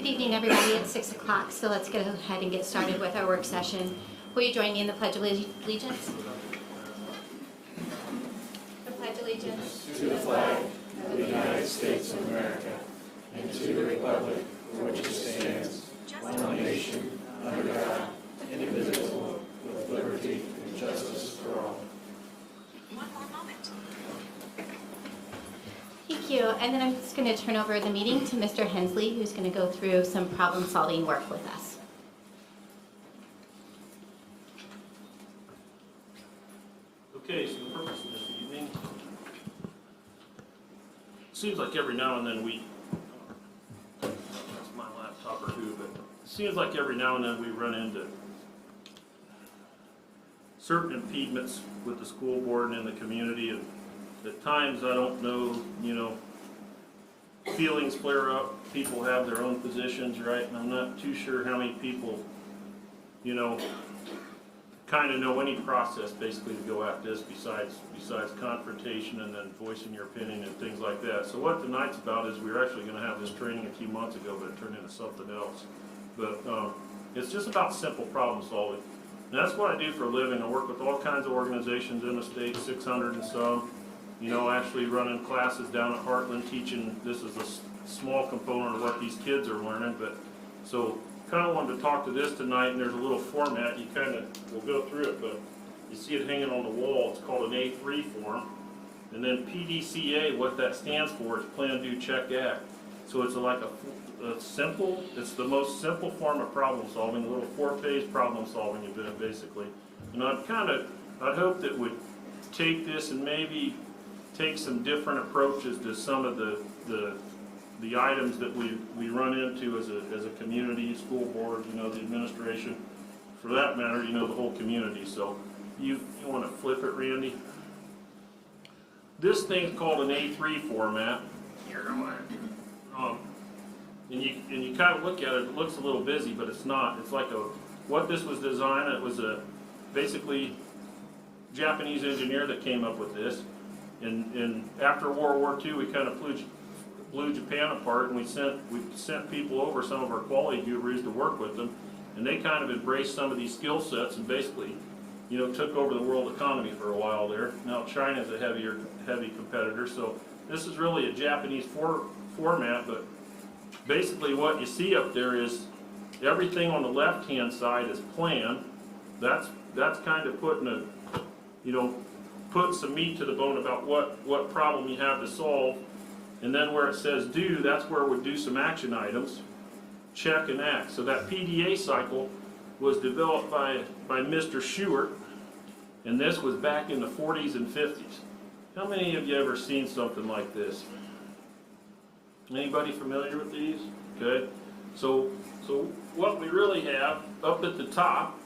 Good evening, everybody. It's 6 o'clock, so let's go ahead and get started with our work session. Will you join me in the Pledge of Allegiance? The Pledge of Allegiance to the flag of the United States of America and to the republic for which it stands, one nation, under God, indivisible, with liberty and justice for all. One more moment. Thank you. And then I'm just going to turn over the meeting to Mr. Hensley, who's going to go through some problem-solving work with us. Okay, so the purpose of this evening, seems like every now and then that's my laptop or who, but it seems like every now and then we run into certain impediments with the school board and in the community, and at times I don't know, feelings flare up, people have their own positions, right, and I'm not too sure how many people, kind of know any process basically to go at this besides confrontation and then voicing your opinion and things like that. So what tonight's about is we were actually going to have this training a few months ago, but it turned into something else. But it's just about simple problem solving. And that's what I do for a living. I work with all kinds of organizations in the state, 600 and some. Actually running classes down at Heartland, teaching. This is a small component of what these kids are learning, but so kind of wanted to talk to this tonight, and there's a little format. You kind of will go through it, but you see it hanging on the wall. It's called an A3 form, and then PDCA, what that stands for is Plan, Do, Check, Act. So it's like a simple, it's the most simple form of problem solving, a little 4-phase problem solving event basically. And I'd hope that would take this and maybe take some different approaches to some of the items that we run into as a community, school board, the administration, for that matter, the whole community. So you want to flip it, Randy? This thing's called an A3 format. And you kind of look at it, it looks a little busy, but it's not. It's like what this was designed, it was basically Japanese engineer that came up with this. And after World War II, we kind of blew Japan apart, and we sent people over, some of our quality gurus, to work with them, and they kind of embraced some of these skill sets and basically, took over the world economy for a while there. Now China's a heavy competitor, so this is really a Japanese format, but basically what you see up there is everything on the left-hand side is plan. That's kind of putting putting some meat to the bone about what problem you have to solve. And then where it says do, that's where we'd do some action items, check and act. So that PDA cycle was developed by Mr. Shewart, and this was back in the 40s and 50s. How many of you ever seen something like this? Anybody familiar with these? Okay. So what we really have up at the top,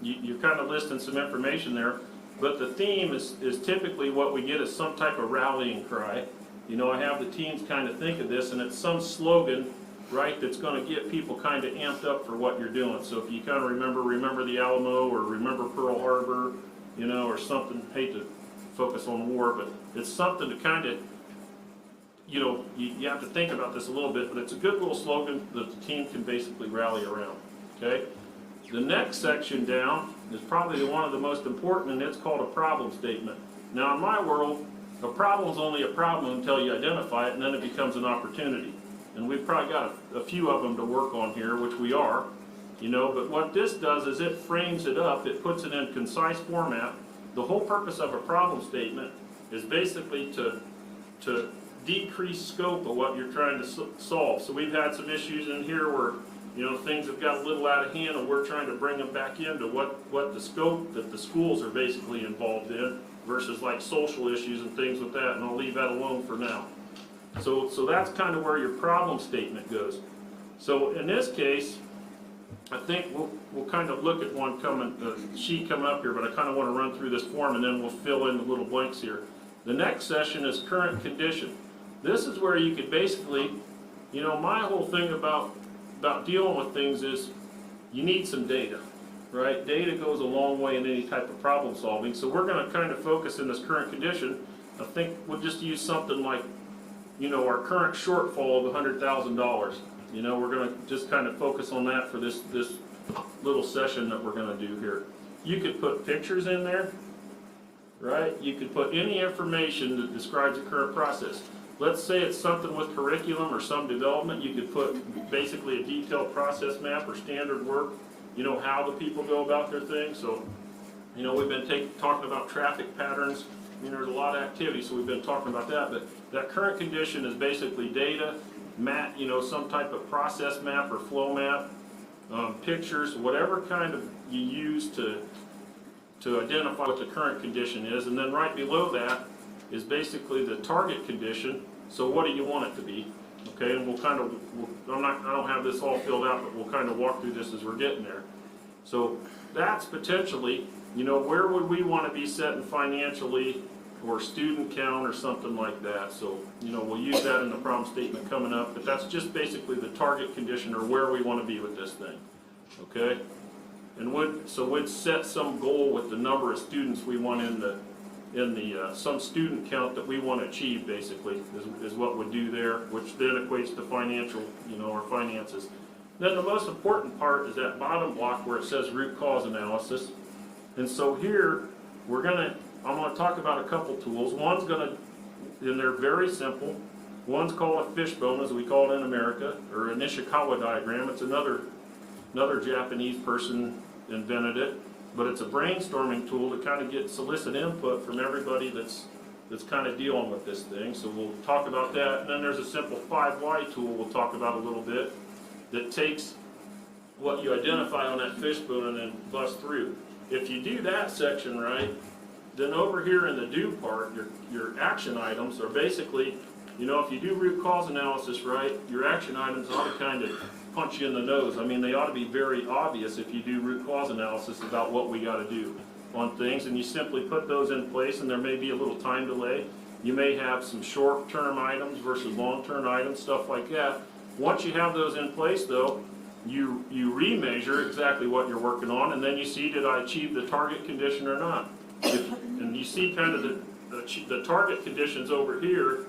you're kind of listing some information there, but the theme is typically what we get is some type of rallying cry. I have the teams kind of think of this, and it's some slogan, right, that's going to get people kind of amped up for what you're doing. So if you kind of remember the Alamo, or remember Pearl Harbor, or something. Hate to focus on war, but it's something to kind of, you have to think about this a little bit, but it's a good little slogan that the team can basically rally around. Okay. The next section down is probably one of the most important, and it's called a problem statement. Now, in my world, a problem is only a problem until you identify it, and then it becomes an opportunity. And we've probably got a few of them to work on here, which we are, but what this does is it frames it up, it puts it in concise format. The whole purpose of a problem statement is basically to decrease scope of what you're trying to solve. So we've had some issues in here where things have got a little out of hand, and we're trying to bring them back into what the scope that the schools are basically involved in, versus like social issues and things with that, and I'll leave that alone for now. So that's kind of where your problem statement goes. So in this case, I think we'll kind of look at one sheet coming up here, but I kind of want to run through this form, and then we'll fill in the little blanks here. The next session is current condition. This is where you could basically, my whole thing about dealing with things is you need some data, right? Data goes a long way in any type of problem solving. So we're going to kind of focus in this current condition. I think we'll just use something like, our current shortfall of $100,000. You know, we're gonna just kind of focus on that for this little session that we're gonna do here. You could put pictures in there, right? You could put any information that describes the current process. Let's say it's something with curriculum or some development, you could put basically a detailed process map or standard work, you know, how the people go about their thing. So, you know, we've been talking about traffic patterns. I mean, there's a lot of activity, so we've been talking about that, but that current condition is basically data, map, you know, some type of process map or flow map, pictures, whatever kind of you use to identify what the current condition is, and then right below that is basically the target condition. So what do you want it to be? Okay, and I don't have this all filled out, but we'll kind of walk through this as we're getting there. So that's potentially, you know, where would we want to be setting financially or student count or something like that. So, you know, we'll use that in the problem statement coming up, but that's just basically the target condition or where we want to be with this thing. Okay? And we'd set some goal with the number of students we want in the some student count that we want to achieve, basically, is what we'd do there, which then equates to financial, you know, our finances. Then the most important part is that bottom block where it says root cause analysis. And so here, I'm gonna talk about a couple tools. One's and they're very simple. One's called a fishbone, as we call it in America, or an Ishikawa diagram. It's another Japanese person invented it, but it's a brainstorming tool to kind of solicit input from everybody that's kind of dealing with this thing. So we'll talk about that. And then there's a simple 5 why tool we'll talk about a little bit that takes what you identify on that fishbone and then busts through. If you do that section right, then over here in the do part, your action items are basically, you know, if you do root cause analysis right, your action items ought to kind of punch you in the nose. I mean, they ought to be very obvious if you do root cause analysis about what we got to do on things, and you simply put those in place, and there may be a little time delay. You may have some short-term items versus long-term items, stuff like that. Once you have those in place, though, you remeasure exactly what you're working on, and then you see, did I achieve the target condition or not? And you see kind of the target conditions over here,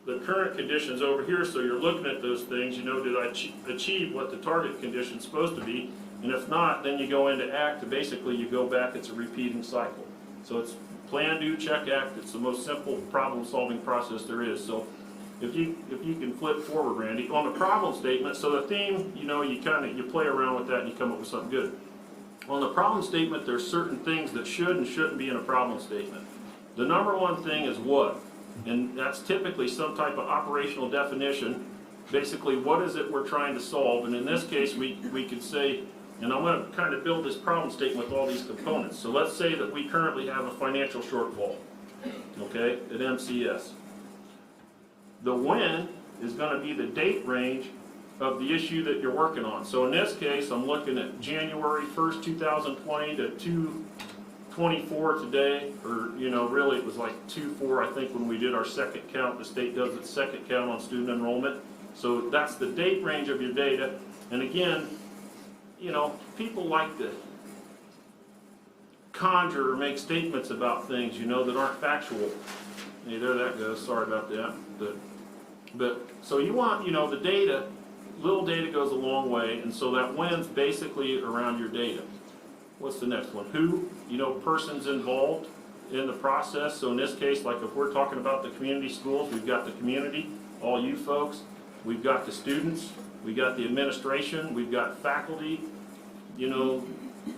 the current conditions over here, so you're looking at those things, you know, did I achieve what the target condition's supposed to be? And if not, then you go into act, and basically you go back, it's a repeating cycle. So it's plan, do, check, act. It's the most simple problem-solving process there is. So if you can flip forward, Randy, on the problem statement, so the theme, you know, you play around with that and you come up with something good. On the problem statement, there's certain things that should and shouldn't be in a problem statement. The number one thing is what? And that's typically some type of operational definition. Basically, what is it we're trying to solve? And in this case, we could say, and I'm going to kind of build this problem statement with all these components. So let's say that we currently have a financial shortfall, okay, at MCS. The when is going to be the date range of the issue that you're working on. So in this case, I'm looking at January 1st, 2020 to 2/24 today, or, you know, really it was like 2/4, I think, when we did our second count. The state does its second count on student enrollment. So that's the date range of your data. And again, you know, people like to conjure or make statements about things, you know, that aren't factual. Hey, there that goes. Sorry about that. But so you want, you know, the data, little data goes a long way, and so that when's basically around your data. What's the next one? Who, you know, persons involved in the process. So in this case, like if we're talking about the community schools, we've got the community, all you folks, we've got the students, we got the administration, we've got faculty, you know,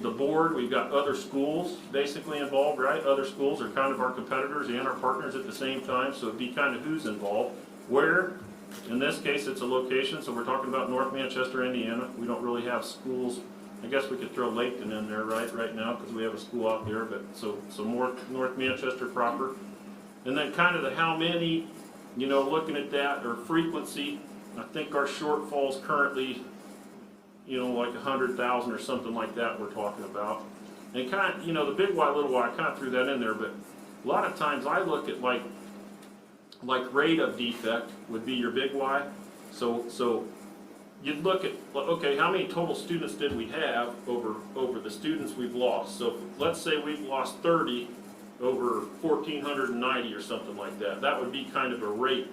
the board, we've got other schools basically involved, right? Other schools are kind of our competitors and our partners at the same time, so it'd be kind of who's involved. Where, in this case, it's a location, so we're talking about North Manchester, Indiana. We don't really have schools. I guess we could throw Laketon in there right now because we have a school out there, but so more North Manchester proper. And then kind of the how many, you know, looking at that, or frequency. I think our shortfall's currently, you know, like 100,000 or something like that we're talking about. And kind of, you know, the big Y, little y, I kind of threw that in there, but a lot of times I look at like rate of defect would be your big Y. So you'd look at, okay, how many total students did we have over the students we've lost? So let's say we've lost 30 over 1,490 or something like that. That would be kind of a rate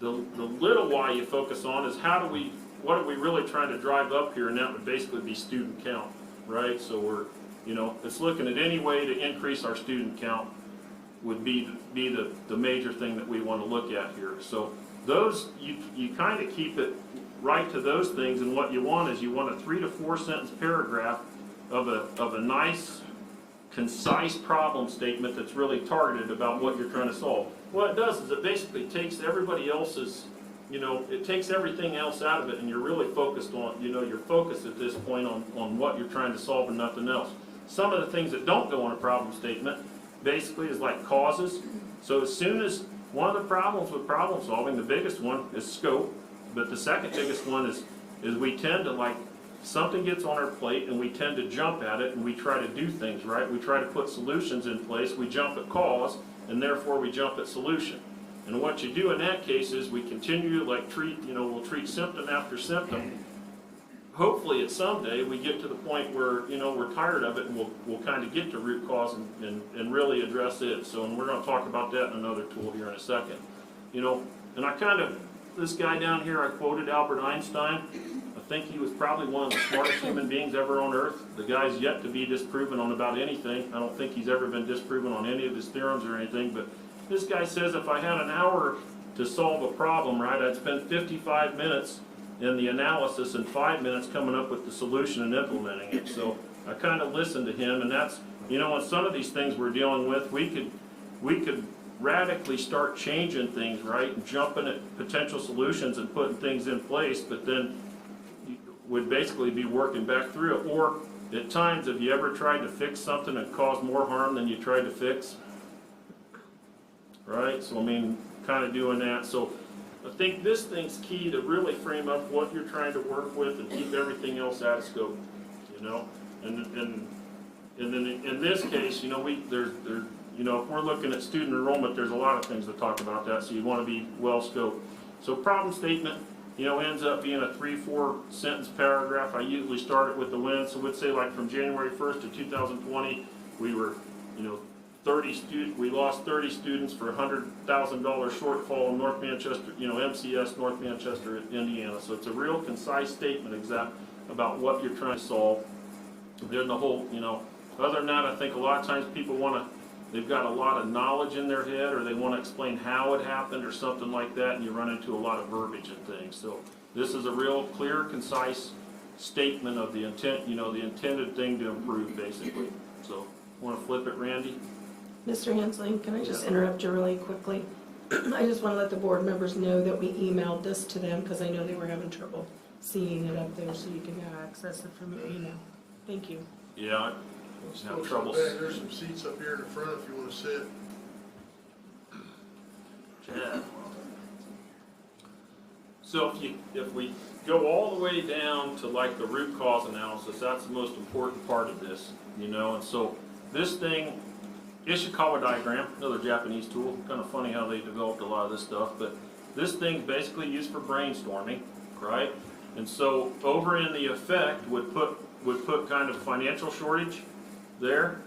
the little why you focus on is what are we really trying to drive up here, and that would basically be student count, right? So we're, it's looking at any way to increase our student count would be the major thing that we want to look at here. So those, you kind of keep it right to those things, and what you want is you want a 3 to 4 sentence paragraph of a nice, concise problem statement that's really targeted about what you're trying to solve. What it does is it basically takes everybody else's, it takes everything else out of it, and you're really focused on, you're focused at this point on what you're trying to solve and nothing else. Some of the things that don't go on a problem statement basically is like causes. So as soon as one of the problems with problem solving, the biggest one is scope, but the second biggest one is we tend to something gets on our plate and we tend to jump at it and we try to do things, right? We try to put solutions in place, we jump at cause, and therefore we jump at solution. And what you do in that case is we continue to treat, we'll treat symptom after symptom. Hopefully at some day we get to the point where, we're tired of it and we'll kind of get to root cause and really address it. So, and we're going to talk about that in another tool here in a second. And this guy down here, I quoted Albert Einstein. I think he was probably one of the smartest human beings ever on earth. The guy's yet to be disproven on about anything. I don't think he's ever been disproven on any of his theorems or anything, but this guy says if I had an hour to solve a problem, right, I'd spend 55 minutes in the analysis and 5 minutes coming up with the solution and implementing it. So I kind of listened to him, and that's, on some of these things we're dealing with, we could radically start changing things, right, and jumping at potential solutions and putting things in place, but then would basically be working back through it. Or at times, have you ever tried to fix something and caused more harm than you tried to fix? Right? So, kind of doing that. So, I think this thing's key to really frame up what you're trying to work with and keep everything else out of scope, And then in this case, if we're looking at student enrollment, there's a lot of things to talk about that, so you want to be well scoped. So problem statement, ends up being a 3-4 sentence paragraph. I usually start it with the win, so we'd say from January 1st to 2020, we were, 30 students, we lost 30 students for $100,000 shortfall in North Manchester, MCS, North Manchester, Indiana. So it's a real concise statement about what you're trying to solve. Then the whole, other than that, I think a lot of times people they've got a lot of knowledge in their head, or they want to explain how it happened or something like that, and you run into a lot of verbiage and things. So this is a real clear, concise statement of the intent, the intended thing to improve, basically. So, want to flip it, Randy? Mr. Hensley, can I just interrupt you really quickly? I just want to let the board members know that we emailed this to them because I know they were having trouble seeing it up there, so you can access it from your email. Thank you. Yeah, I have trouble. There's some seats up here in the front if you want to sit. Yeah. So if we go all the way down to the root cause analysis, that's the most important part of this, and so this thing, Ishikawa diagram, another Japanese tool, kind of funny how they developed a lot of this stuff, but this thing's basically used for brainstorming, right? And so over in the effect would put kind of financial shortage there,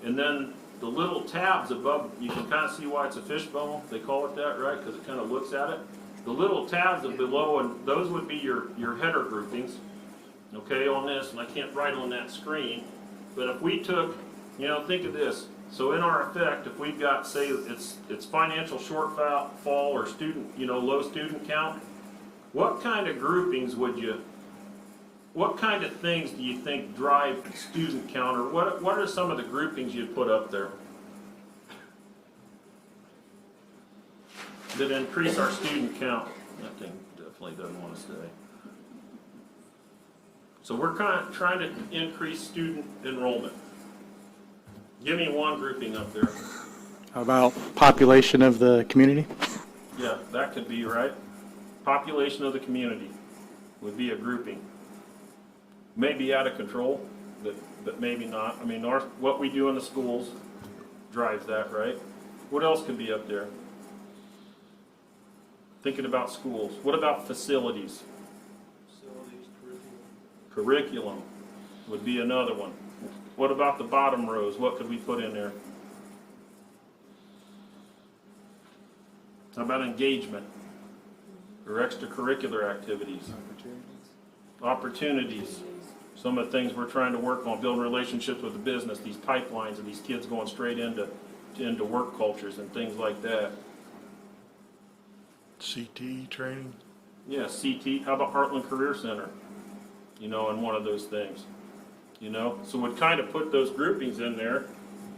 and then the little tabs above, you can kind of see why it's a fishbone, they call it that, right? Because it kind of looks at it. The little tabs below, and those would be your header groupings, okay, on this, and I can't write on that screen, but if we took, think of this. So in our effect, if we've got, say, it's financial shortfall or student, low student count, what kind of groupings what kind of things do you think drive student count, or what are some of the groupings you'd put up there that increase our student count? That thing definitely doesn't want to stay. So we're kind of trying to increase student enrollment. Give me one grouping up there. How about population of the community? Yeah, that could be right. Population of the community would be a grouping. Maybe out of control, but maybe not. What we do in the schools drives that, right? What else could be up there? Thinking about schools. What about facilities? Facilities, Curriculum would be another one. What about the bottom rows? What could we put in there? How about engagement? or extracurricular activities. Opportunities. Some of the things we're trying to work on, building relationships with the business, these pipelines of these kids going straight into work cultures and things like that. CT training. Yeah, CT, how about Heartland Career Center? You know, and one of those things. You know, so we'd kind of put those groupings in there,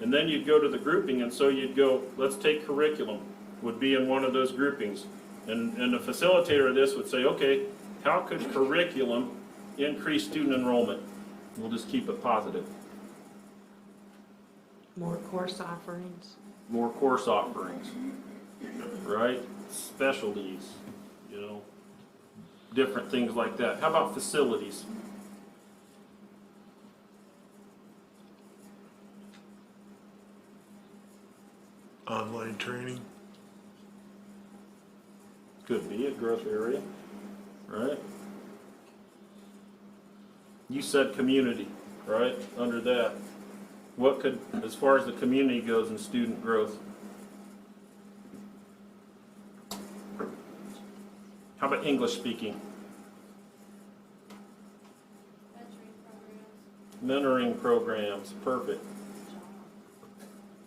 and then you'd go to the grouping, and so you'd go, let's take curriculum, would be in one of those groupings. And the facilitator of this would say, okay, how could curriculum increase student enrollment? We'll just keep it positive. More course offerings. More course offerings, right? Specialties, you know, different things like that. How about facilities? Online training. Could be a growth area, right? You said community, right, under that. What could, as far as the community goes in student growth? How about English speaking? Mentoring programs, perfect.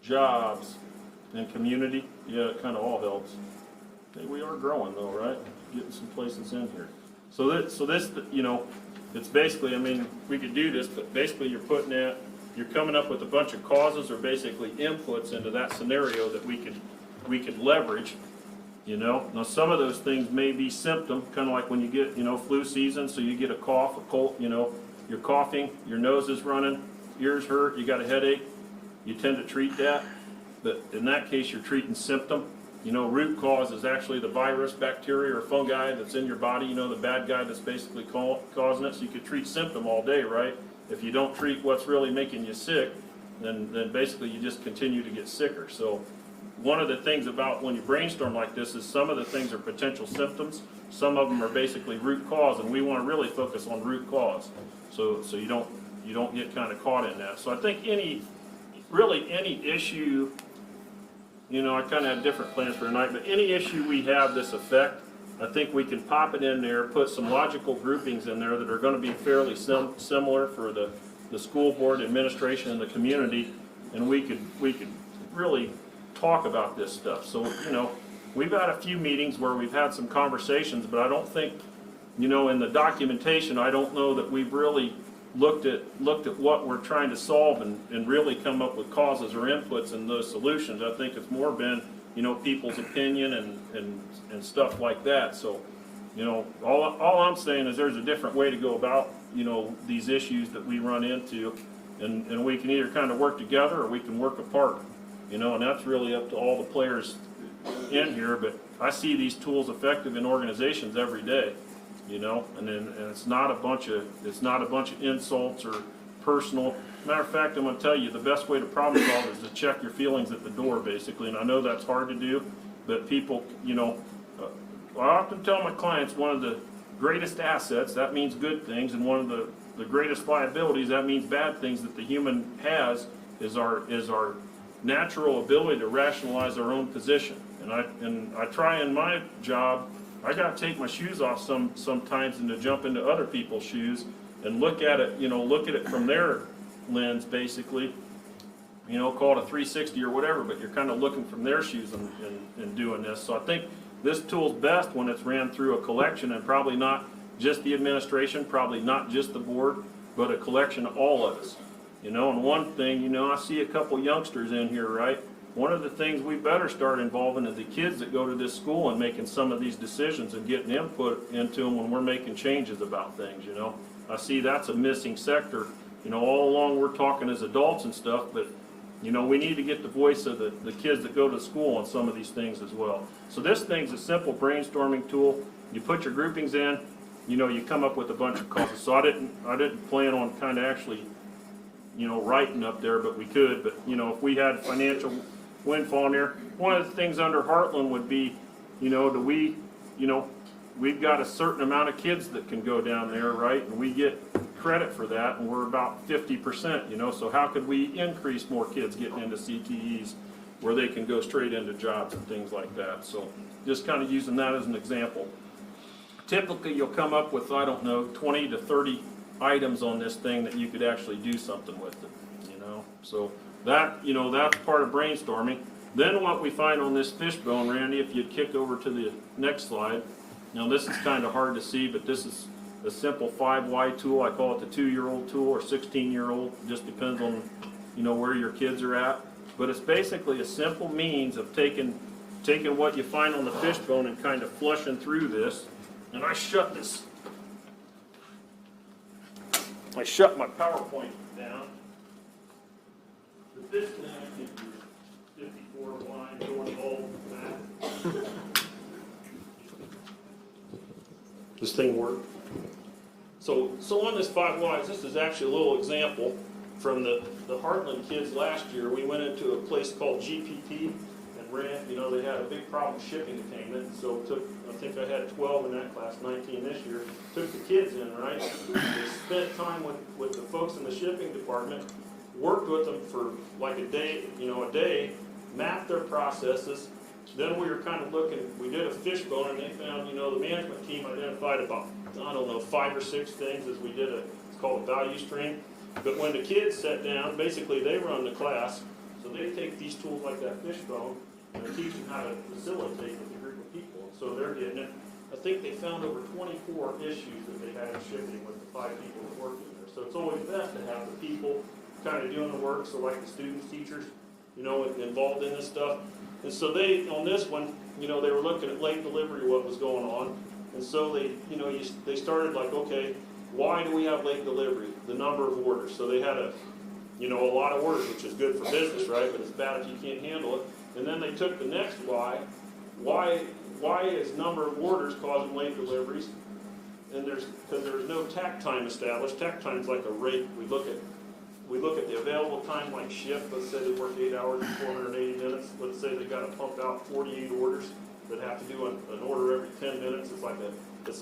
Jobs and community, yeah, it kind of all helps. Hey, we are growing though, right? Getting some places in here. So this, you know, it's basically, I mean, we could do this, but basically you're coming up with a bunch of causes or basically inputs into that scenario that we could leverage, you know. Now some of those things may be symptom, kind of like when you get, you know, flu season, so you get a cough, a cold, you know, you're coughing, your nose is running, ears hurt, you got a headache, you tend to treat that. But in that case, you're treating symptom. You know, root cause is actually the virus, bacteria, or fungi that's in your body, you know, the bad guy that's basically causing it. So you could treat symptom all day, right? If you don't treat what's really making you sick, then basically you just continue to get sicker. So one of the things about when you brainstorm like this is some of the things are potential symptoms. Some of them are basically root cause, and we want to really focus on root cause. So you don't get kind of caught in that. So I think any issue, you know, I kind of have different plans for tonight, but any issue we have this effect, I think we can pop it in there, put some logical groupings in there that are going to be fairly similar for the school board, administration, and the community, and we could really talk about this stuff. So, you know, we've had a few meetings where we've had some conversations, but I don't think, you know, in the documentation, I don't know that we've really looked at what we're trying to solve and really come up with causes or inputs in those solutions. I think it's more been, you know, people's opinion and stuff like that. So, you know, all I'm saying is there's a different way to go about, you know, these issues that we run into, and we can either kind of work together or we can work apart, you know, and that's really up to all the players in here. But I see these tools effective in organizations every day. You know, and it's not a bunch of insults or personal. Matter of fact, I'm going to tell you the best way to problem solve is to check your feelings at the door, basically. And I know that's hard to do, but people, you know, I often tell my clients one of the greatest assets, that means good things, and one of the greatest liabilities, that means bad things that the human has, is our natural ability to rationalize our own position. And I try in my job. I got to take my shoes off sometimes and to jump into other people's shoes and look at it, you know, look at it from their lens, basically, you know, call it a 360 or whatever, but you're kind of looking from their shoes and doing this. So I think this tool's best when it's ran through a collection, and probably not just the administration, probably not just the board, but a collection of all of us. You know, and one thing, you know, I see a couple youngsters in here, right? One of the things we better start involving is the kids that go to this school and making some of these decisions and getting input into them when we're making changes about things, you know. I see that's a missing sector. You know, all along we're talking as adults and stuff, but, you know, we need to get the voice of the kids that go to school on some of these things as well. So this thing's a simple brainstorming tool. You put your groupings in, you know, you come up with a bunch of causes. So I didn't plan on kind of actually, you know, writing up there, but we could. But, you know, if we had financial windfall in there, one of the things under Heartland would be, you know, we've got a certain amount of kids that can go down there, right? And we get credit for that, and we're about 50%, you know, so how could we increase more kids getting into CTEs where they can go straight into jobs and things like that? So just kind of using that as an example. typically you'll come up with, I don't know, 20 to 30 items on this thing that you could actually do something with it, you know? So that, you know, that's part of brainstorming. Then what we find on this fishbone, Randy, if you'd kick over to the next slide. Now this is kind of hard to see, but this is a simple 5Y tool. I call it the 2-year-old tool or 16-year-old. Just depends on, you know, where your kids are at. But it's basically a simple means of taking what you find on the fishbone and kind of flushing through this. And I shut my PowerPoint down. But this thing, I think you're 54 line going all that. This thing worked. So on this 5Ys, this is actually a little example from the Heartland kids last year. We went into a place called GPT and ran, you know, they had a big problem shipping attainment. So I think I had 12 in that class, 19 this year. Took the kids in, right? They spent time with the folks in the shipping department, worked with them for like a day, mapped their processes. Then we were kind of looking, we did a fishbone and they found, you know, the management team identified about, I don't know, 5 or 6 things as we did it's called a value stream. But when the kids sat down, basically they run the class, so they take these tools like that fishbone and they teach them how to facilitate with a group of people. So they're getting it. I think they found over 24 issues that they had in shipping with the 5 people that worked in there. So it's always best to have the people kind of doing the work, so like the students, teachers, you know, involved in this stuff. And so they, on this one, you know, they were looking at late delivery, what was going on. And so they, you know, they started like, okay, why do we have late delivery? The number of orders. So they had a lot of orders, which is good for business, right? But it's bad if you can't handle it. And then they took the next why. Why is number of orders causing late deliveries? And because there's no tack time established. Tack time is like a rate. We look at the available time, like shift. Let's say they work 8 hours and 480 minutes. Let's say they got to pump out 48 orders that have to do an order every 10 minutes. It's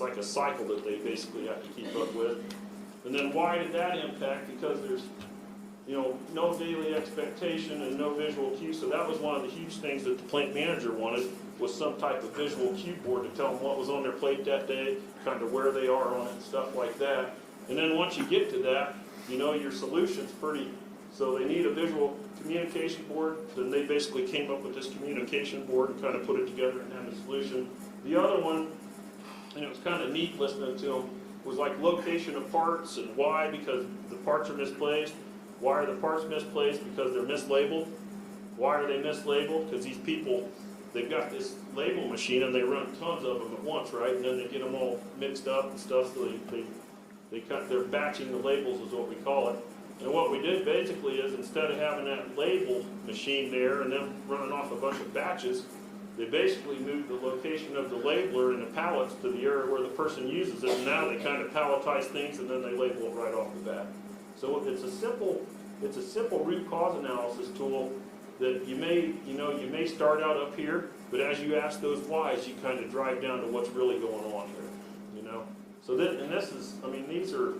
like a cycle that they basically have to keep up with. And then why did that impact? Because there's, you know, no daily expectation and no visual cue. So that was one of the huge things that the plant manager wanted, was some type of visual cue board to tell them what was on their plate that day, kind of where they are on it and stuff like that. And then once you get to that, you know, your solution's pretty, so they need a visual communication board. Then they basically came up with this communication board and kind of put it together and had a solution. The other one, and it was kind of neat listening to them, was like location of parts and why, because the parts are misplaced. Why are the parts misplaced? Because they're mislabeled. Why are they mislabeled? Because these people, they've got this label machine and they run tons of them at once, right? And then they get them all mixed up and stuff, so they're batching the labels is what we call it. And what we did basically is, instead of having that label machine there and then running off a bunch of batches, they basically moved the location of the labeler in the pallets to the area where the person uses it, and now they kind of palletize things and then they label it right off the bat. So it's a simple root cause analysis tool that you may start out up here, but as you ask those whys, you kind of drive down to what's really going on here, you know. So these are,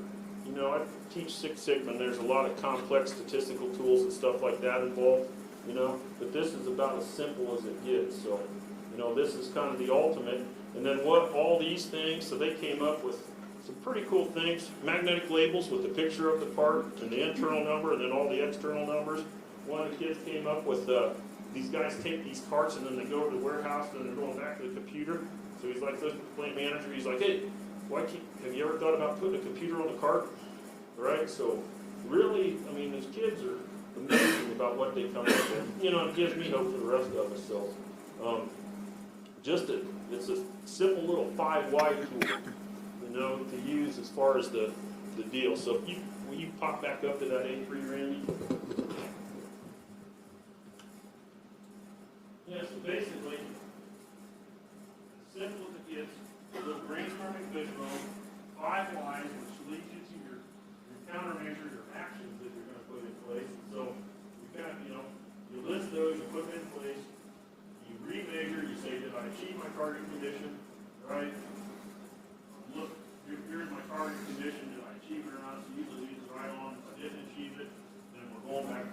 you know, I teach Six Sigma, and there's a lot of complex statistical tools and stuff like that involved, you know, but this is about as simple as it gets. So, you know, this is kind of the ultimate. And then what all these things, so they came up with some pretty cool things, magnetic labels with the picture of the part and the internal number and then all the external numbers. One of the kids came up with, these guys take these carts and then they go to the warehouse and they're going back to the computer. So he's like, the plant manager, he's like, hey, have you ever thought about putting a computer on the cart? Right? So really, I mean, these kids are amazing about what they come up with. You know, it gives me hope for the rest of us. So it's a simple little 5Y tool, you know, to use as far as the deal. So will you pop back up to that A3, Randy? Yeah, so basically, as simple as it gets, a little brainstorming visual, 5 lines, which leads you to your countermeasure, your actions that you're going to put in place. So you kind of, you know, you list those, you put them in place, you remeasure, you say, did I achieve my target condition, right? Look, here's my target condition, did I achieve it or not? So usually these are right on. If I didn't achieve it, then we're going back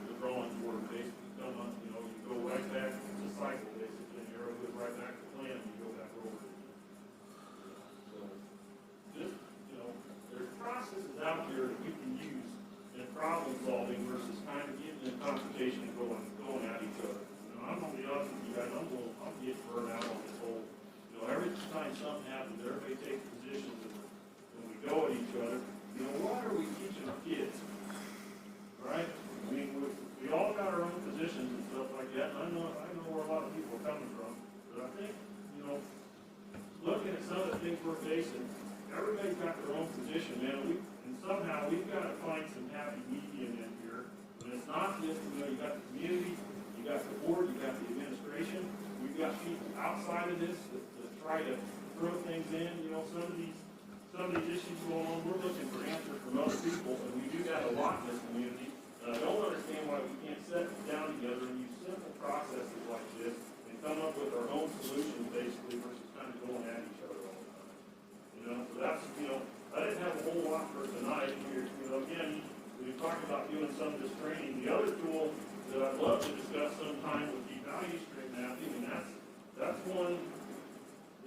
everybody takes positions and we go at each other, you know, what are we teaching our kids? Right? I mean, we all got our own positions and stuff like that, and I know where a lot of people are coming from, but I think, you know, looking at some of the things we're facing, everybody's got their own position, man, and somehow we've got to find some happy medium in here, but it's not just, you know, you got the community, you got the board, you got the administration, we've got people outside of this that try to throw things in, you know, some of these issues going on, we're looking for answers from other people, and we do that a lot in this community. And I don't understand why we can't sit down together and use simple processes like this and come up with our own solutions, basically, versus kind of going at each other all the time. You know, so that's, you know, I didn't have a whole lot for tonight. You know, again, we talked about doing some of this training. The other tool that I'd love to discuss sometime would be value stream mapping, and that's one.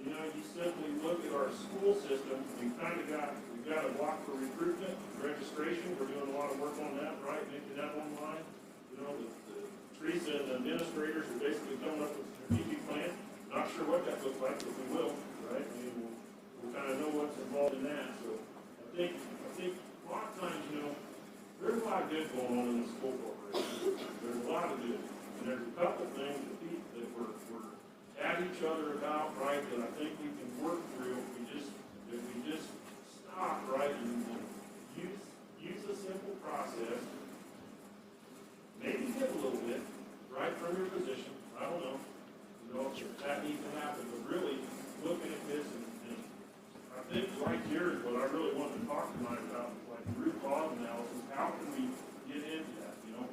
You know, you simply look at our school system, we've got a block for recruitment, registration, we're doing a lot of work on that, right, making that online. You know, Teresa and the administrators are basically coming up with a strategic plan. Not sure what that looks like, but we will, right? I mean, we'll kind of know what's involved in that. So I think a lot of times, you know, there's a lot of good going on in the school corporation. There's a lot of good. And there's a couple things that we're at each other about, right, that I think we can work through if we just stop, right, and use a simple process, maybe give a little bit, right, from your position. I don't know, you know, if that needs to happen, but really looking at this and I think right here is what I really wanted to talk tonight about, like root cause analysis. How can we get into that, you know?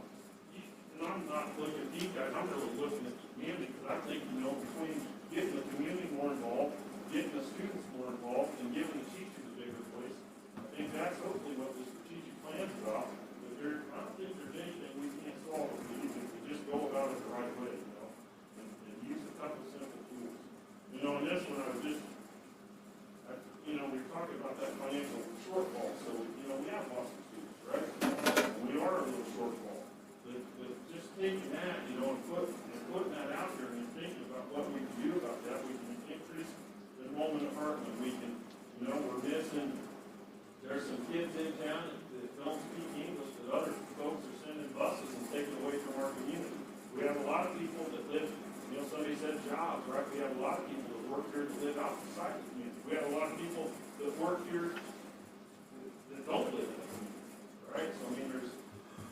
And I'm not looking at these guys, I'm really looking at the community, because I think, you know, between getting the community more involved, getting the students more involved, and giving the teachers a bigger voice, I think that's hopefully what the strategic plan is about. But I don't think there's anything we can't solve if we just go about it the right way, you know, and use a couple simple tools. You know, in this one, you know, we're talking about that financial shortfall, so, you know, we have lots of students, right? We are a little shortfall. But just taking that, you know, and putting that out there and thinking about what we can do about that, we can increase the enrollment department. We can, you know, we're missing, there's some kids in town that don't speak English that other folks are sending buses and taking away from our community. We have a lot of people that live, you know, somebody said jobs, right? We have a lot of people that work here that live outside the community. We have a lot of people that work here that don't live in the community, right? So, I mean, there's,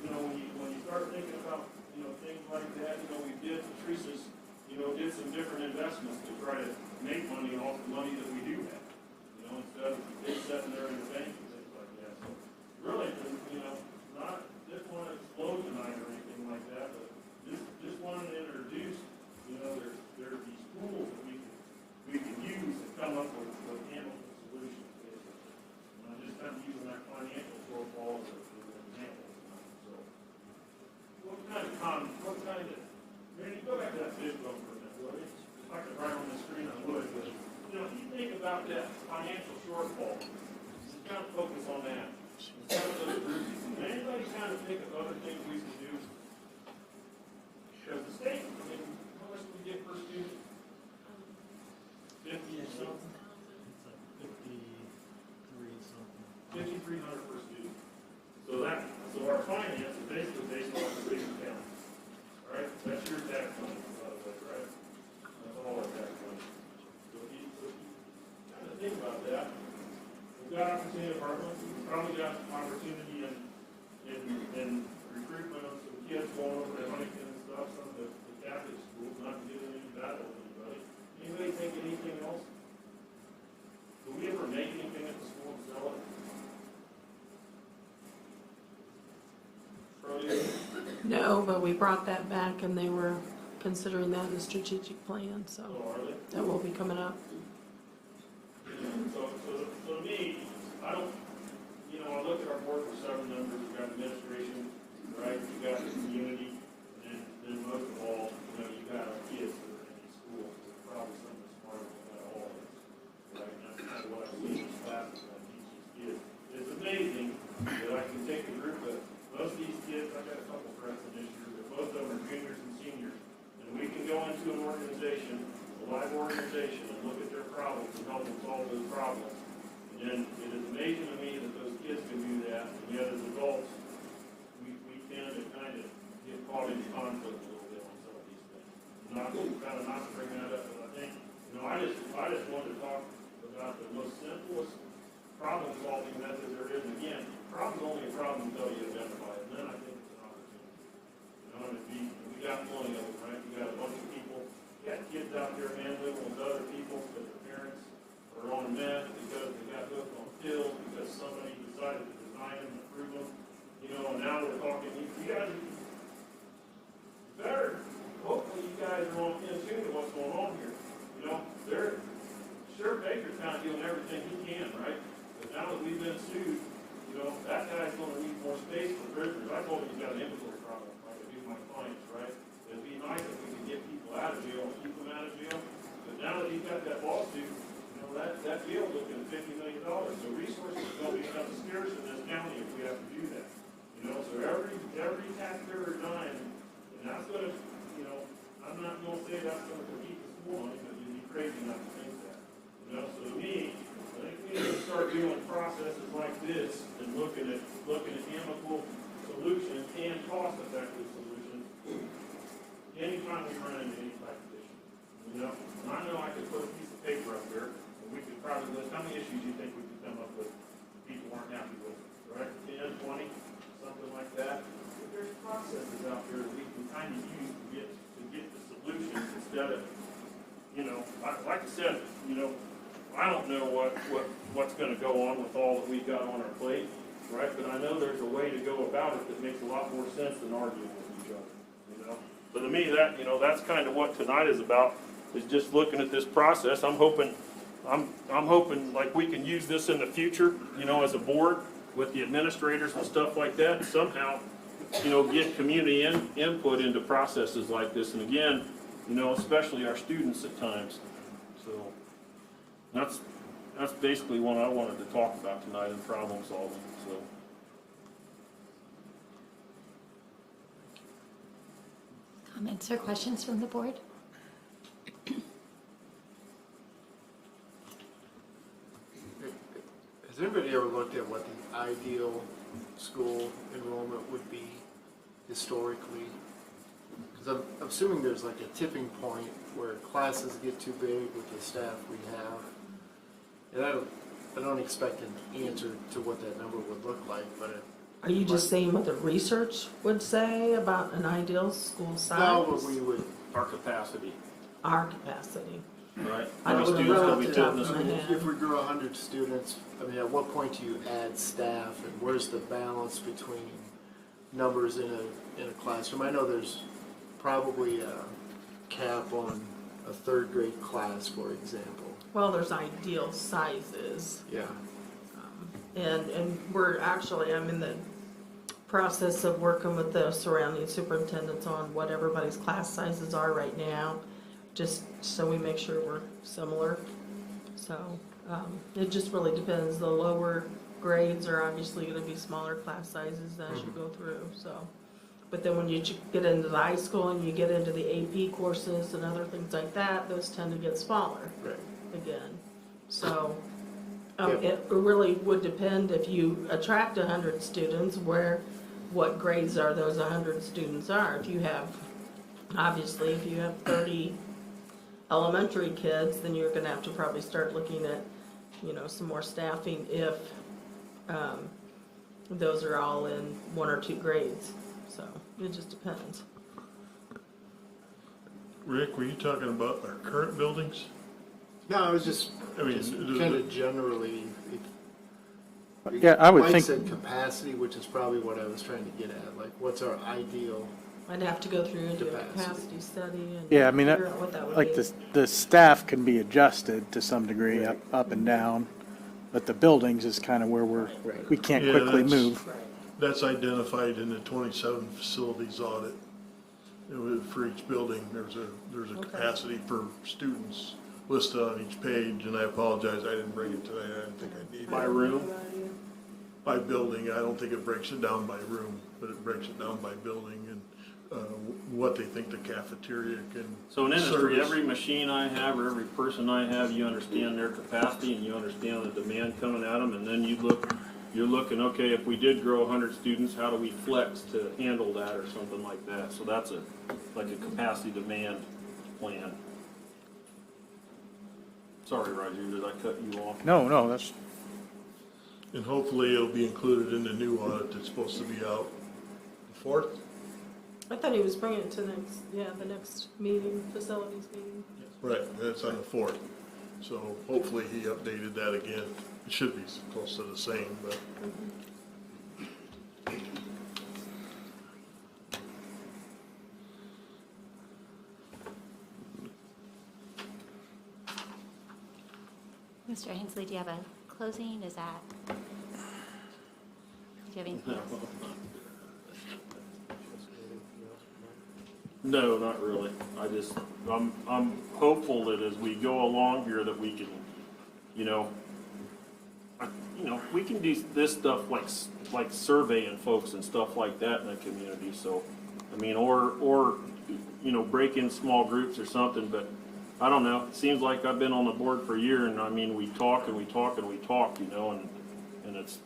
you know, when you start thinking about, you know, things like that, you know, Teresa's, you know, did some different investments to try to make money off the money that we do have. You know, instead of it sitting there in the bank and things like that. So really, you know, not just want to explode tonight or anything like that, but just wanted to introduce, you know, there are these tools that we can use to come up with handle solutions, basically. And I'm just kind of using that financial shortfall as an example. What kind of, Randy, go back to that fish bone for a minute, will you? If I could write on the screen, I would, but, you know, if you think about that financial shortfall, just kind of focus on that. Kind of those groups. Can anybody kind of think of other things we can do? Because the state, I mean, how much do we get per student? 50 something. It's like 53 something. 5,300 per student. So our finance is basically based on the big account. All right, that's your tax money, by the way, right? That's all our tax money. So if you kind of think about that, we've got opportunity in apartments, we've probably got opportunity in recruitment of some kids going over to Huntington and stuff, some of the Catholic schools, not to get into any battle with anybody. Anybody think anything else? Do we ever make anything at the school and sell it? No, but we brought that back and they were considering that in the strategic plan, so Oh, are they? that will be coming up. So to me, I don't, you know, I look at our board for seven members, we've got administration, right, we've got the community, and then most of all, you know, you've got our kids that are in these schools, they're probably some of the smartest about all of us, right, and that's kind of what I see in these classes when I teach these kids. It's amazing that I can take a group of, most of these kids, I've got a couple freshmen this year, but most of them are juniors and seniors, and we can go into an organization, a live organization, and look at their problems and help them solve those problems. And it is amazing to me that those kids can do that, and yet as adults, we tend to kind of get caught in conflict a little bit on some of these things. Not to bring that up, but I think, I just wanted to talk about the most simplest problem-solving method there is. And again, problem's only a problem until you identify it, and then I think it's an opportunity. And we got plenty of them, right? We got a bunch of people, we got kids out there, man, living with other people, because their parents are on meth, because they got hooked on pills, because somebody decided to design them and approve them. And now we're talking, you guys better, hopefully you guys are on in tune to what's going on here. They're, sure, Baker's kind of doing everything he can, right? But now that we've been sued, that guy's going to need more space for prisoners. I told him he's got an inventory problem, like I do my clients, right? It'd be nice if we could get people out of jail and keep them out of jail. But now that he's got that lawsuit, that jail's looking at $50 million. So resources are going to become scarce in this county if we have to do that. So every taxpayer dime, and that's going to, I'm not going to say that's going to compete with school money, because you'd be crazy not to think that. So to me, I think we need to start doing processes like this and looking at amicable solutions and cost-effective solutions anytime we run into any type of issue. And I know I could put a piece of paper up there, and we could probably list how many issues you think we could come up with people aren't happy with, right? 10, 20, something like that. But there's processes out there that we can kind of use to get the solutions instead of, like I said, I don't know what's going to go on with all that we've got on our plate, right? But I know there's a way to go about it that makes a lot more sense than arguing with each other, So to me, that's kind of what tonight is about, is just looking at this process. I'm hoping like we can use this in the future, as a board with the administrators and stuff like that, and somehow, get community input into processes like this. And again, especially our students at times. So that's basically what I wanted to talk about tonight in problem solving. So. Comments or questions from the board? Has anybody ever looked at what the ideal school enrollment would be historically? Because I'm assuming there's like a tipping point where classes get too big with the staff we have. And I don't expect an answer to what that number would look like, but Are you just saying what the research would say about an ideal school size? no, but we would. Our capacity, Our capacity. right? I How many don't students know can off we the fit top in of this my school? head. If we grew 100 students, at what point do you add staff, and where's the balance between numbers in a classroom? I know there's probably a cap on a third grade class, for example. Well, there's ideal sizes. Yeah. And I'm in the process of working with the surrounding superintendents on what everybody's class sizes are right now, just so we make sure we're similar. So it just really depends. The lower grades are obviously going to be smaller class sizes as you go through. So, but then when you get into the high school and you get into the AP courses and other things like that, those tend to get smaller again. So it really would depend if you attract 100 students, what grades are those 100 students are. If you have 30 elementary kids, then you're going to have to probably start looking at, some more staffing if those are all in 1 or 2 grades. So it just depends. Rick, were you talking about our current buildings? No, I was just does kind it- of generally. Yeah, I would Mike think- said capacity, which is probably what I was trying to get at. Like, what's our ideal? I'd have to go through and do a Capacity. capacity study and Yeah, I mean, figure out what that would like be. the staff can be adjusted to some degree, Right. up and down, but the buildings is kind of where Right. we can't Yeah, quickly that's- move. Right. That's identified in the 27 facilities audit. For each building, there's a capacity for students listed on each page, and I apologize, I didn't bring it tonight, I didn't think I needed it. By room? By building, I don't think it breaks it down by room, but it breaks it down by building, and what they think the cafeteria can. So in industry, service. every machine I have or every person I have, you understand their capacity and you understand the demand coming at them, and then you're looking, okay, if we did grow 100 students, how do we flex to handle that or something like that? So that's like a capacity demand plan. Sorry, Roger, did I cut you off? No, that's, And hopefully it'll be included in the new audit that's supposed to be out the 4th. I thought he was bringing it to the next meeting, facilities meeting. Right, that's on the 4th. So hopefully he updated that again. It should be close to the same, but. Mr. Hensley, do you have a closing? Is that? Do you have anything else? No, not really. I'm hopeful that as we go along here that we can, we can do this stuff like surveying folks and stuff like that in the community. So, I mean, or break in small groups or something. But I don't know. It seems like I've been on the board for a year, and I mean, we talk and we talk and we talk, and it's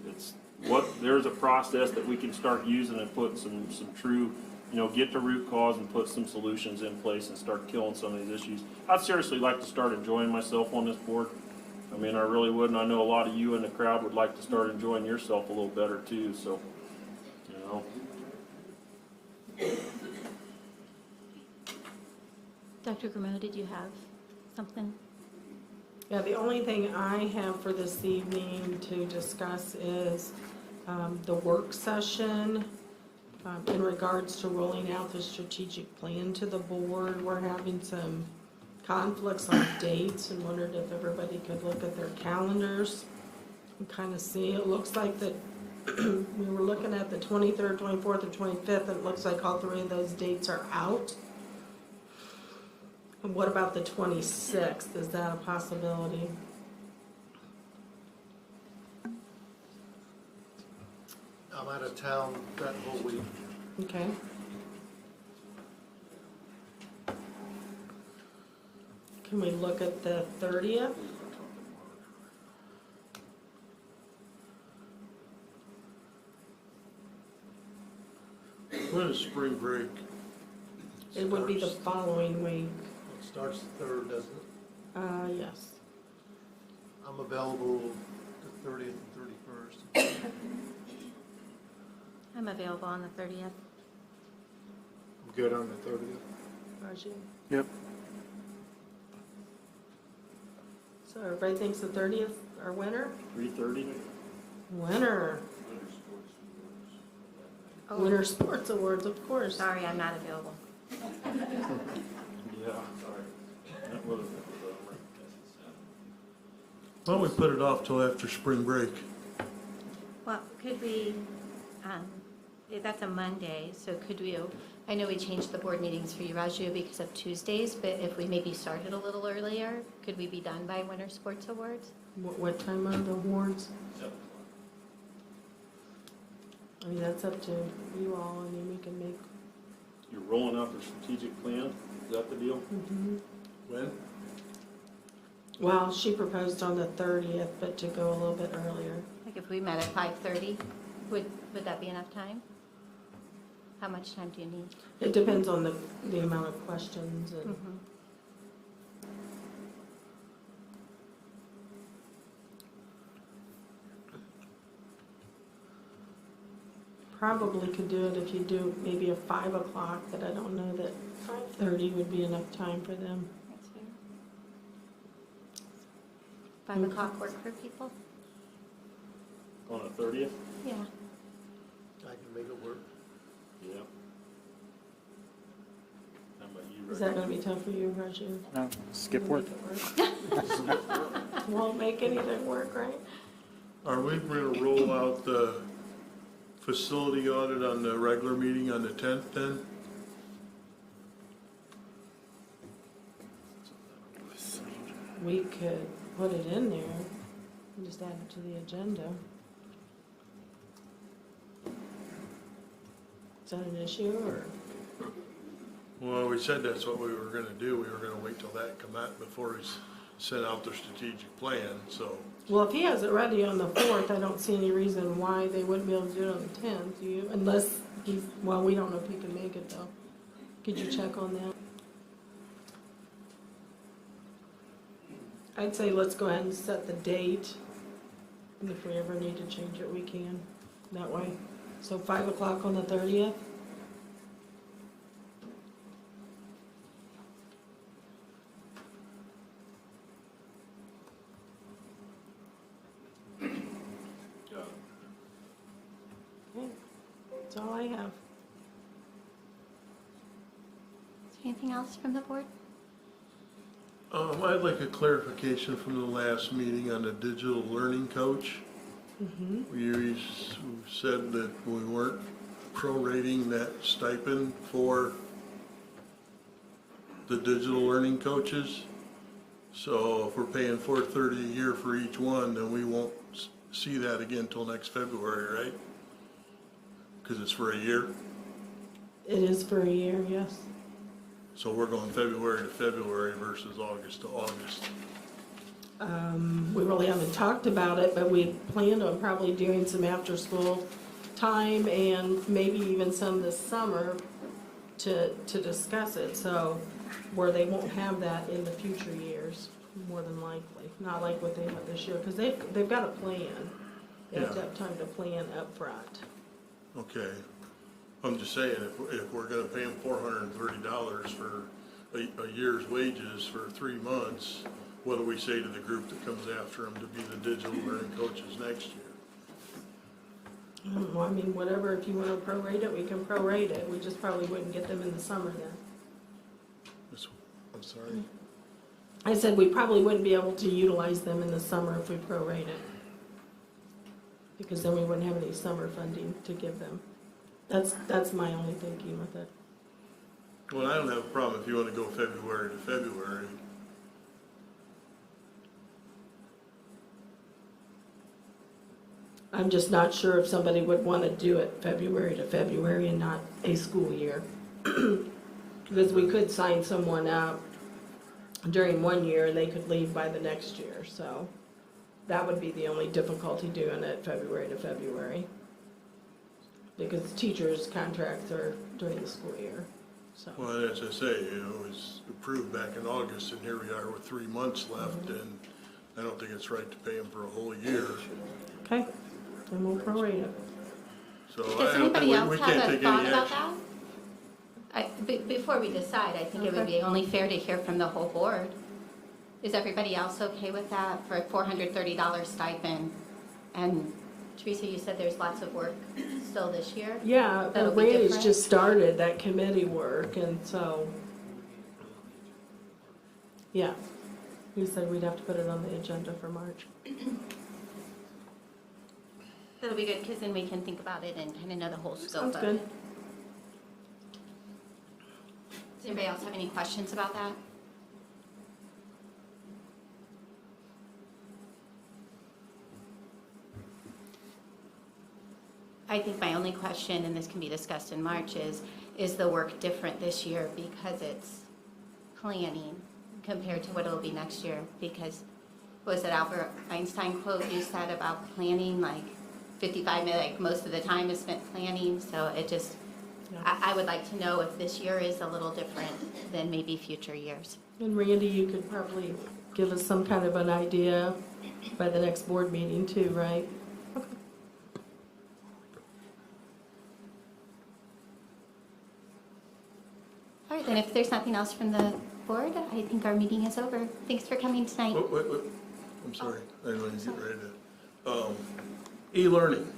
there's a process that we can start using and put some true. Get the root cause and put some solutions in place and start killing some of these issues. I'd seriously like to start enjoying myself on this board. I mean, I really would, and I know a lot of you in the crowd would like to start enjoying yourself a little better too, so, Dr. Grimaud, did you have something? Yeah, the only thing I have for this evening to discuss is the work session in regards to rolling out the strategic plan to the board. We're having some conflicts on dates and wondered if everybody could look at their calendars and kind of see. It looks like that we were looking at the 23rd, 24th, and 25th. It looks like all three of those dates are out. And what about the 26th? Is that a possibility? I'm out of town that whole week. Okay. Can we look at the 30th? When is spring break? It would be the following week. It starts the 3rd, doesn't it? Yes. I'm available the 30th and 31st. I'm available on the 30th. I'm good on the 30th. Raji? yep. So everybody thinks the 30th our winner? 3:30? Winner. Oh, Winter Sports Awards, of course. sorry, I'm not available. Yeah, sorry. That would have been Why don't we put it off till after spring break? Well, could we, that's a Monday, so could we, I know we changed the board meetings for you, Raju, because of Tuesdays, but if we maybe started a little earlier, could we be done by Winter Sports Awards? What time are the awards? I mean, that's up to you all. I mean, we can make. You're rolling out the strategic plan? Is that the deal? When? Well, she proposed on the 30th, but to go a little bit earlier. Like if we met at 5:30, would that be enough time? How much time do you need? It depends on the amount of questions and. Probably could do it if you do maybe a 5 o'clock, but I don't know that 5:30 would be enough time for them. That's fair. 5 o'clock work for people? On the 30th? Yeah. I can make it work. Yeah. How about you, Is Rick? that gonna be tough for you, Raju? No, skip work. Won't make anything work, right? Are we going to roll out the facility audit on the regular meeting on the 10th then? We could put it in there and just add it to the agenda. Is that an issue or? Well, we said that's what we were gonna do. We were gonna wait till that come out before we sent out the strategic plan, so. Well, if he has it ready on the 4th, I don't see any reason why they wouldn't be able to do it on the 10th, do you? Unless he's, well, we don't know if he can make it though. Could you check on that? I'd say let's go ahead and set the date. And if we ever need to change it, we can, that way. So 5 o'clock on the 30th? Okay, that's all I have. Is there anything else from the board? I'd like a clarification from the last meeting on the digital learning coach. You said that we weren't prorating that stipend for the digital learning coaches. So if we're paying $430 a year for each one, then we won't see that again until next February, right? Because it's for a year. It is for a year, yes. So we're going February to February versus August to August. We really haven't talked about it, but we planned on probably doing some after-school time and maybe even some this summer to discuss it, so where they won't have that in the future years, more than likely. Not like what they have this year, because they've got a plan. They have to Yeah. have time to plan up front. Okay. I'm just saying, if we're gonna pay them $430 for a year's wages for 3 months, what do we say to the group that comes after them to be the digital learning coaches next year? I don't know, I mean, whatever, if you want to prorate it, we can prorate it. We just probably wouldn't get them in the summer then. I'm sorry? I said we probably wouldn't be able to utilize them in the summer if we prorate it. Because then we wouldn't have any summer funding to give them. That's my only thinking with it. Well, I don't have a problem if you wanna go February to February. I'm just not sure if somebody would want to do it February to February and not a school year. Because we could sign someone up during one year and they could leave by the next year, so that would be the only difficulty doing it February to February. Because teachers' contracts are during the school year, so. Well, as I say, it was approved back in August, and here we are with 3 months left, and I don't think it's right to pay them for a whole year. Okay, then we'll prorate it. So Does I don't anybody think else we have can't a take thought any about action. that? Before we decide, I think it would be only fair to hear from the whole board. Is everybody else okay with that for a $430 stipend? And Teresa, you said there's lots of work still this year? Yeah, That'll be Randy's different? just started that committee work, and so, yeah. He said we'd have to put it on the agenda for March. That'll be good, because then we can think about it and kind of know the whole scope Sounds of good. it. Does anybody else have any questions about that? I think my only question, and this can be discussed in March, is the work different this year because it's planning compared to what it'll be next year? Because, was it Albert Einstein quote you said about planning, like 55 minutes, like most of the time is spent planning, so it just, I would like to know if this year is a little different than maybe future years. And Randy, you could probably give us some kind of an idea by the next board meeting too, right? All right, then if there's nothing else from the board, I think our meeting is over. Thanks for coming tonight. Wait, I'm sorry, I didn't want to get ready to. E-learning.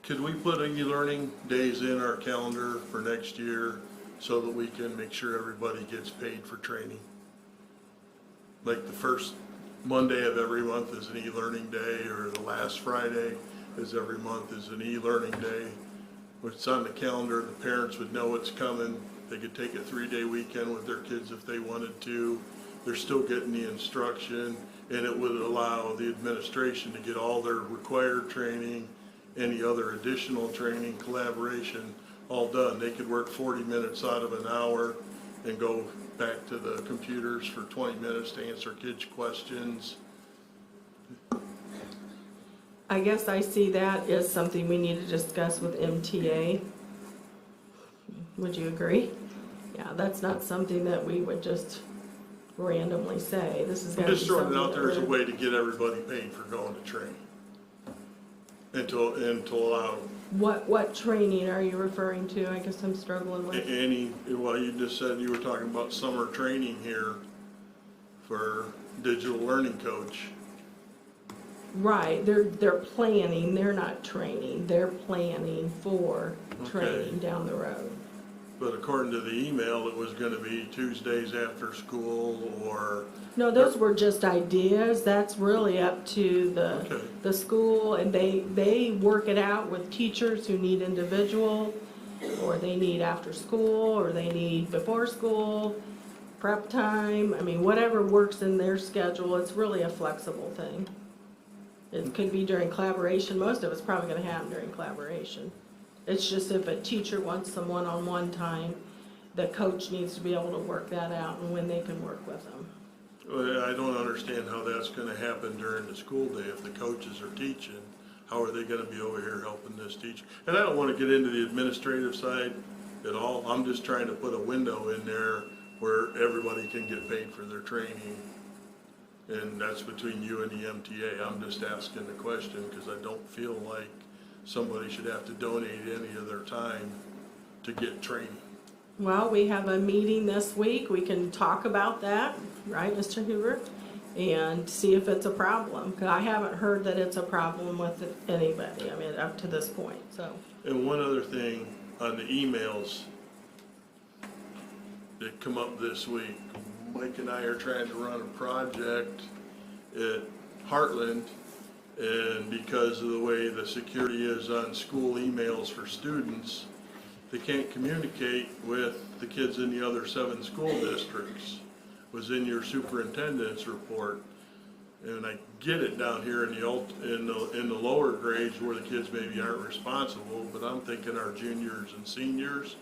Could we put e-learning days in our calendar for next year so that we can make sure everybody gets paid for training? Like the first Monday of every month is an e-learning day, or the last Friday is every month is an e-learning day. It's on the calendar, the parents would know it's coming. They could take a 3-day weekend with their kids if they wanted to. They're still getting the instruction, and it would allow the administration to get all their required training, any other additional training, collaboration, all done. They could work 40 minutes out of an hour and go back to the computers for 20 minutes to answer kids' questions. I guess I see that as something we need to discuss with MTA. Would you agree? Yeah, that's not something that we would just randomly say. This is I'm gotta be just throwing it something out there as a that way to get everybody paid for going to training. And to allow What training are you referring to? I guess I'm struggling with. any, well, you just said you were talking about summer training here for digital learning coach. Right, they're planning, they're not training, they're planning for training down the road. But according to the email, it was gonna be Tuesdays after school or, No, those were just ideas, that's really up to Okay. the school, and they work it out with teachers who need individual, or they need after school, or they need before school, prep time, I mean, whatever works in their schedule, it's really a flexible thing. It could be during collaboration, most of it's probably gonna happen during collaboration. It's just if a teacher wants some one-on-one time, the coach needs to be able to work that out and when they can work with them. well, I don't understand how that's gonna happen during the school day if the coaches are teaching. How are they gonna be over here helping this teacher? And I don't wanna get into the administrative side at all. I'm just trying to put a window in there where everybody can get paid for their training. And that's between you and the MTA. I'm just asking the question because I don't feel like somebody should have to donate any of their time to get training. Well, we have a meeting this week, we can talk about that, right, Mr. Hoover? And see if it's a problem, 'cause I haven't heard that it's a problem with anybody, I mean, up to this point, so. And one other thing on the emails that come up this week, Mike and I are trying to run a project at Heartland, and because of the way the security is on school emails for students, they can't communicate with the kids in the other 7 school districts. Was in your superintendent's report. And I get it down here in the lower grades where the kids maybe aren't responsible, but I'm thinking our juniors and seniors,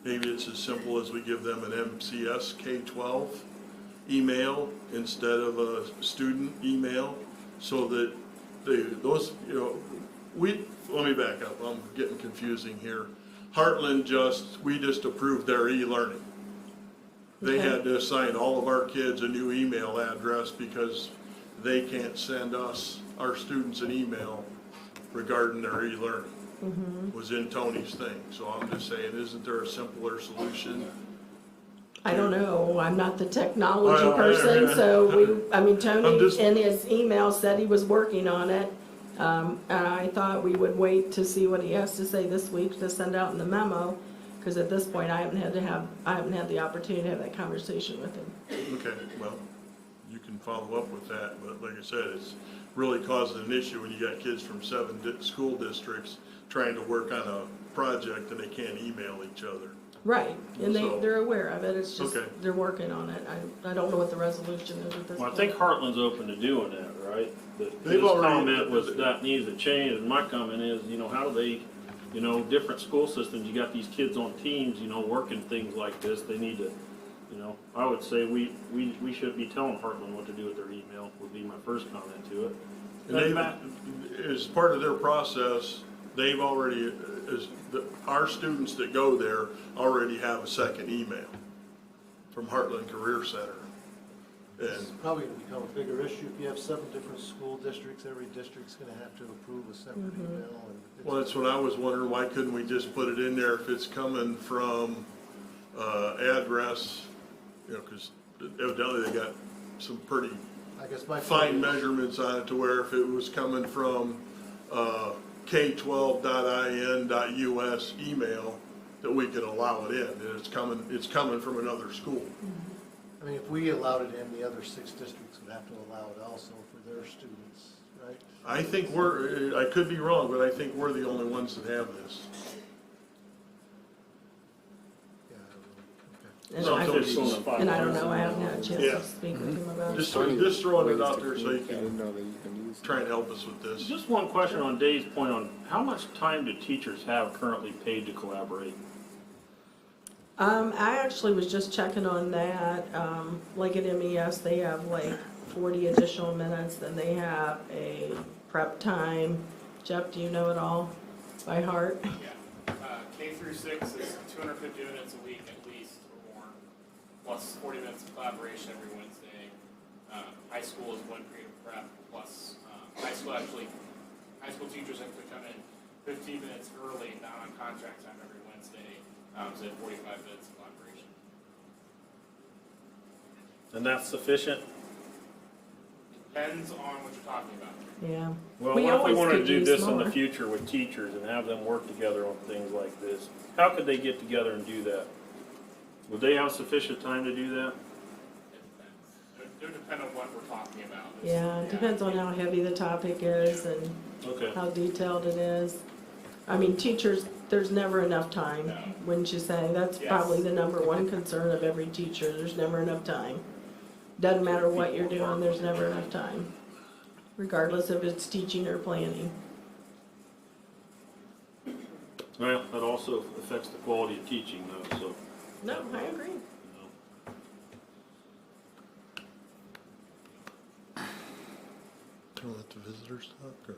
maybe it's as simple as we give them an MCS K-12 email instead of a student email, so that those, let me back up, I'm getting confusing here. Heartland we just approved their e-learning. They Okay. had to assign all of our kids a new email address because they can't send us, our students, an email regarding their e-learning. Was in Tony's thing, so I'm just saying, isn't there a simpler solution? I don't know, I'm not the technology Well, person, so Tony I'm just- in his email said he was working on it. And I thought we would wait to see what he has to say this week to send out in the memo, because at this point, I haven't had the opportunity to have that conversation with him. Okay, well, you can follow up with that, but like I said, it's really causing an issue when you got kids from 7 school districts trying to work on a project and they can't email each other. Right, and So- they're aware of it, it's just, Okay. they're working on it. I don't know what the resolution is at this Well, I point. think Heartland's open to doing that, right? But They've his already- comment was that needs to change, and my comment is, how do they, different school systems, you got these kids on teams, working things like this, they need to, I would say we shouldn't be telling Heartland what to do with their email, would be my first comment to it. And as part of their process, they've already, our students that go there already have a second email from Heartland Career Center. It's And, probably gonna become a bigger issue if you have 7 different school districts, every district's gonna have to approve a separate email. And it's- well, that's what I was wondering, why couldn't we just put it in there if it's coming from, address, because evidently they got some pretty I guess my fine point is- measurements on it to where if it was coming from k12.in.us email, that we could allow it in, and it's coming from another school. I mean, if we allowed it in, the other 6 districts would have to allow it also for their students, right? I think I could be wrong, but I think we're the only ones that have this. Yeah, I don't know. Okay. And So I- it's on the And I don't know, I haven't had a chance Yeah. to speak with him about it. Just throwing it out there so you I didn't can know that you can use try and help us with this. Just one question on Dave's point on, how much time do teachers have currently paid to collaborate? I actually was just checking on that. Like at MES, they have like 40 additional minutes, then they have a prep time. Jeff, do you know it all by heart? Yeah, K through 6 is 250 minutes a week at least or more, plus 40 minutes of collaboration every Wednesday. High school is one period of prep, plus high school teachers have to come in 15 minutes early, not on contract time every Wednesday, so they have 45 minutes of collaboration. And that's sufficient? Depends on what you're talking about. Yeah. Well, We what if we always wanted to could do use this in the more. future with teachers and have them work together on things like this? How could they get together and do that? Would they have sufficient time to do that? It depends. It would depend on what we're talking about. Yeah, it depends on how heavy the topic is and Okay. how detailed it is. I mean, teachers, there's never enough time, No. wouldn't you say? That's Yes. probably the number one concern of every teacher. There's never enough time. Doesn't matter what you're doing, there's never enough time, regardless if it's teaching or planning. Well, that also affects the quality of teaching though, so, No, I agree. you know. Can we let the visitors talk, or?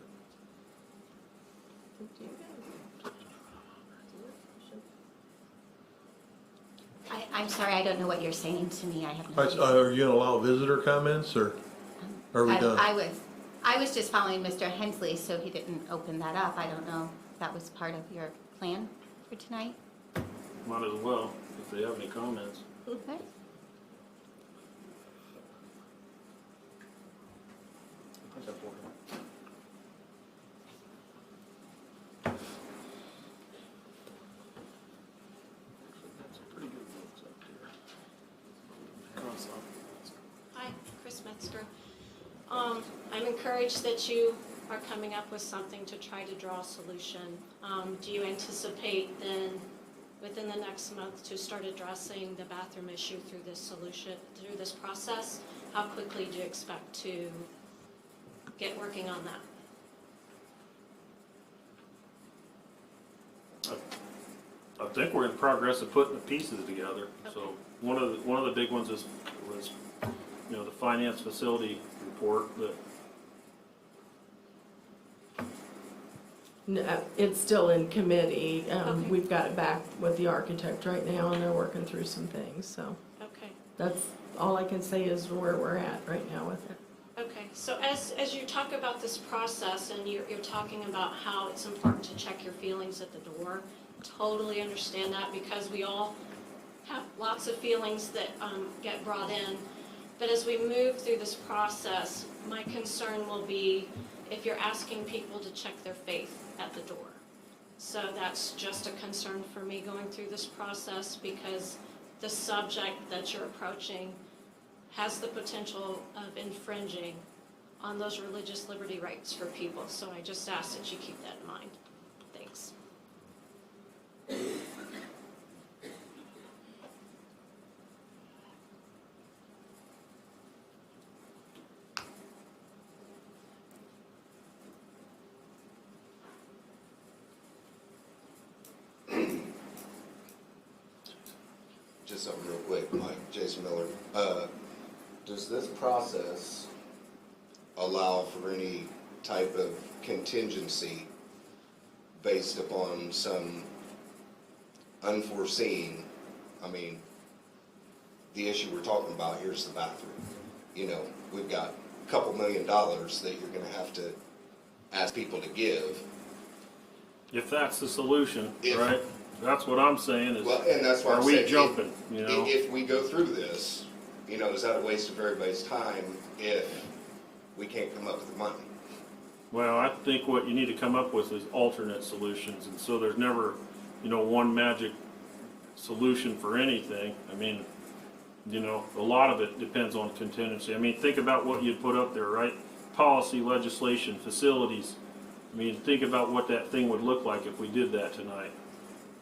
I'm sorry, I don't know what you're saying to me. I have no idea. Are you gonna allow visitor comments, or are we done? I was just following Mr. Hensley, so he didn't open that up. I don't know if that was part of your plan for tonight. Might as well, if they have any comments. Okay. Hi, Chris Metzger. I'm encouraged that you are coming up with something to try to draw a solution. Do you anticipate then, within the next month, to start addressing the bathroom issue through this solution, through this process? How quickly do you expect to get working on that? I think we're in progress of putting the pieces together. So Okay. one of the big ones was, you know, the finance facility report that, No, it's still in committee. Okay. We've got it back with the architect right now, and they're working through some things, so Okay. that's all I can say is where we're at right now with it. Okay, so as you talk about this process and you're talking about how it's important to check your feelings at the door, totally understand that because we all have lots of feelings that get brought in. But as we move through this process, my concern will be if you're asking people to check their faith at the door. So that's just a concern for me going through this process because the subject that you're approaching has the potential of infringing on those religious liberty rights for people. So I just ask that you keep that in mind. Thanks. Just something real quick, Mike, Jason Miller. Does this process allow for any type of contingency based upon some unforeseen, I mean, the issue we're talking about here's the bathroom. You know, we've got a couple $1 million that you're gonna have to ask people to give. if that's the solution, If- right? That's what I'm saying is, Well, and that's why are I'm we saying, jumping, you know? If we go through this, you know, is that a waste of everybody's time if we can't come up with the money? Well, I think what you need to come up with is alternate solutions, and so there's never, you know, one magic solution for anything. I mean, you know, a lot of it depends on contingency. I mean, think about what you'd put up there, right? Policy, legislation, facilities. I mean, think about what that thing would look like if we did that tonight.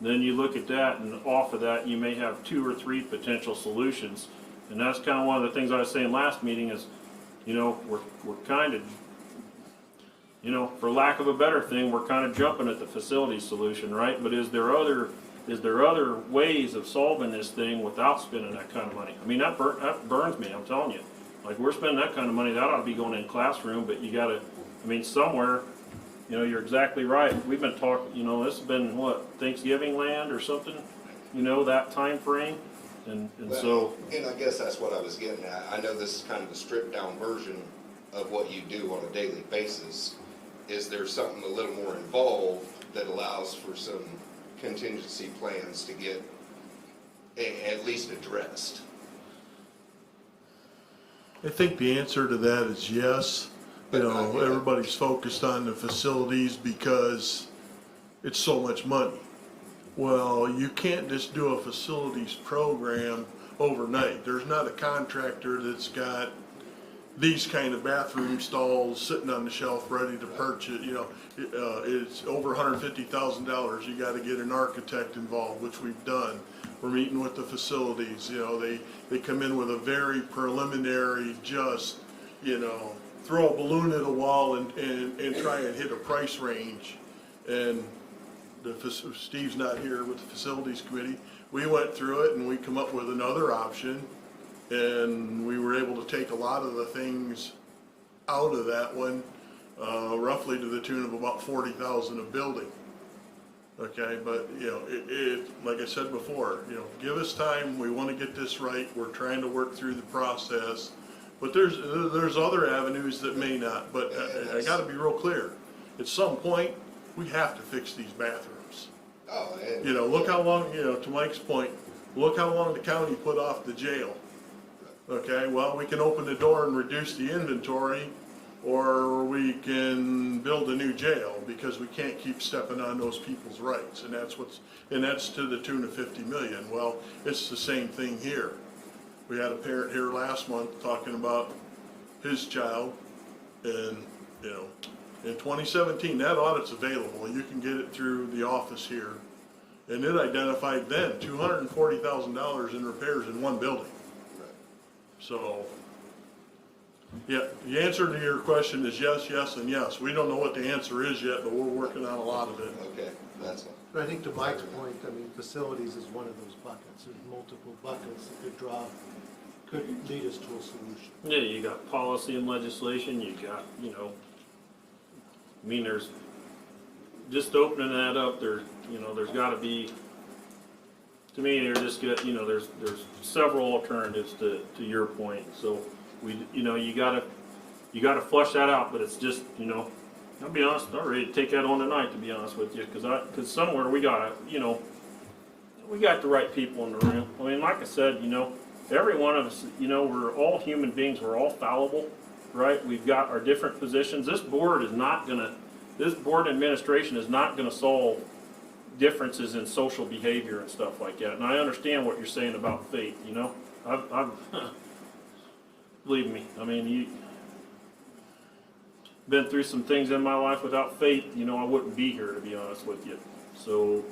Then you look at that, and off of that, you may have 2 or 3 potential solutions. And that's kind of one of the things I was saying last meeting is, you know, we're kind of, you know, for lack of a better thing, we're kind of jumping at the facility solution, right? But is there is there other ways of solving this thing without spending that kind of money? I mean, that burns me, I'm telling you. Like, we're spending that kind of money, that ought to be going in classroom, but you gotta, I mean, somewhere, you know, you're exactly right. We've been talking, you know, this has been, what, Thanksgiving land or something? You know, that time frame, and so. And I guess that's what I was getting at. I know this is kind of a stripped down version of what you do on a daily basis. Is there something a little more involved that allows for some contingency plans to get at least addressed? I think the answer to that is yes. You know, everybody's focused on the facilities because it's so much money. Well, you can't just do a facilities program overnight. There's not a contractor that's got these kind of bathroom stalls sitting on the shelf ready to purchase. You know, it's over $150,000. You got to get an architect involved, which we've done. We're meeting with the facilities. You know, they come in with a very preliminary, just, you know, throw a balloon at a wall and try and hit a price range. And Steve's not here with the facilities committee. We went through it and we come up with another option, and we were able to take a lot of the things out of that one, roughly to the tune of about $40,000 a building. Okay, but you know, like I said before, you know, give us time. We want to get this right. We're trying to work through the process, but there's other avenues that may not. But I got to be real clear. At some point, we have to fix these bathrooms. Oh, and You know, look how long. You know, to Mike's point, look how long the county put off the jail. Okay, well, we can open the door and reduce the inventory, or we can build a new jail, because we can't keep stepping on those people's rights, and that's to the tune of $50 million. Well, it's the same thing here. We had a parent here last month talking about his child, and you know, in 2017, that audit's available. You can get it through the office here, and it identified then $240,000 in repairs in one building. So, yeah, the answer to your question is yes, yes, and yes. We don't know what the answer is yet, but we're working on a lot of it. okay, that's all. But I think to Mike's point, I mean, facilities is one of those buckets. There's multiple buckets that could lead us to a solution. Yeah, you got policy and legislation, you got, you know, I mean, there's, just opening that up, there's gotta be, to me, there's just got, you know, there's several alternatives to your point, so you gotta flush that out, but it's just, you know, I'll be honest, I'm ready to take that on tonight, to be honest with you, cause somewhere we got the right people in the room. I mean, like I said, you know, every one of us, you know, we're all human beings, we're all fallible, right? We've got our different positions. This board administration is not gonna solve differences in social behavior and stuff like that. And I understand what you're saying about faith, you know? I've believe me, I mean, you been through some things in my life without faith, you know, I wouldn't be here, to be honest with you. So,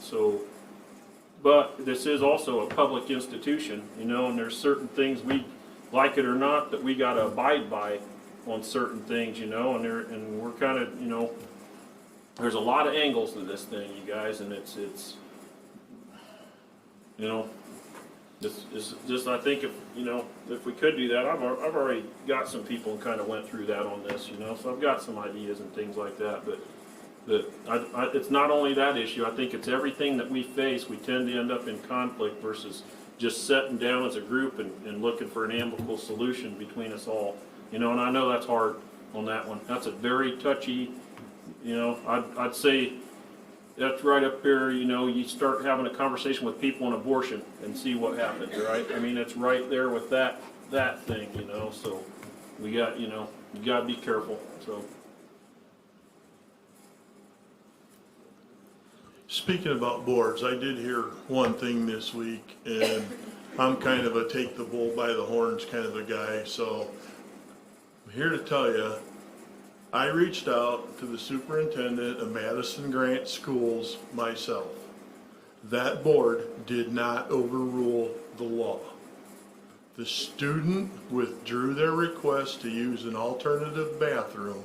but this is also a public institution, you know, and there's certain things, we like it or not, that we gotta abide by on certain things, you know, and we're kind of, you know, there's a lot of angles to this thing, you guys, and it's you know, it's just, I think if we could do that, I've already got some people and kind of went through that on this, you know, so I've got some ideas and things like that, but it's not only that issue, I think it's everything that we face, we tend to end up in conflict versus just sitting down as a group and looking for an amicable solution between us all, you know, and I know that's hard on that one. That's a very touchy, you know, I'd say that's right up there, you know, you start having a conversation with people on abortion and see what happens, right? I mean, it's right there with that thing, you know, so we got, you know, you gotta be careful, so. Speaking about boards, I did hear one thing this week, and I'm kind of a take the bull by the horns kind of a guy, so I'm here to tell you, I reached out to the superintendent of Madison Grant Schools myself. That board did not overrule the law. The student withdrew their request to use an alternative bathroom,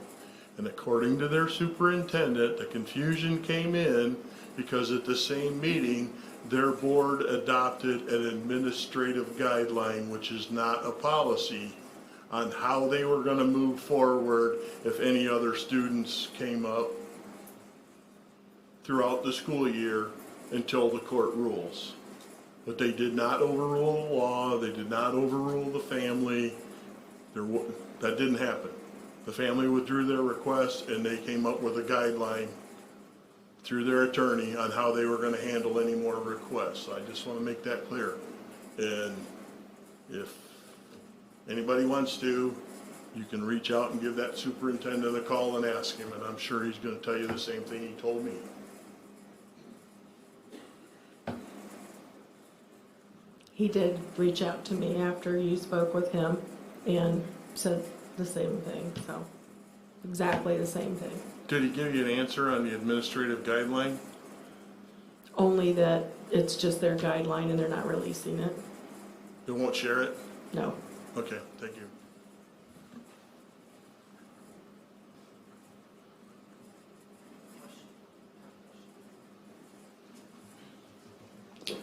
and according to their superintendent, the confusion came in because at the same meeting, their board adopted an administrative guideline, which is not a policy, on how they were gonna move forward if any other students came up throughout the school year until the court rules. But they did not overrule the law, they did not overrule the family. That didn't happen. The family withdrew their request and they came up with a guideline through their attorney on how they were gonna handle any more requests. I just wanna make that clear. And if anybody wants to, you can reach out and give that superintendent a call and ask him, and I'm sure he's gonna tell you the same thing he told me. He did reach out to me after you spoke with him and said the same thing, so exactly the same thing. Did he give you an answer on the administrative guideline? Only that it's just their guideline and they're not releasing it. They won't share it? No. Okay, thank you.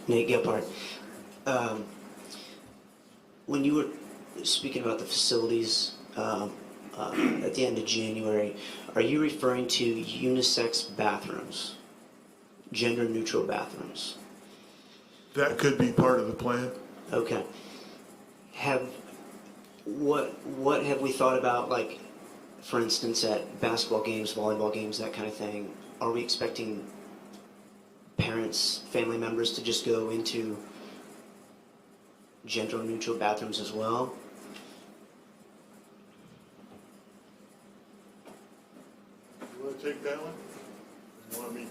Nate Gephardt. When you were speaking about the facilities at the end of January, are you referring to unisex bathrooms, gender-neutral bathrooms? That could be part of the plan. Okay. What have we thought about, like, for instance, at basketball games, volleyball games, that kind of thing? Are we expecting parents, family members to just go into gender-neutral bathrooms as well? You wanna take that one? You want me?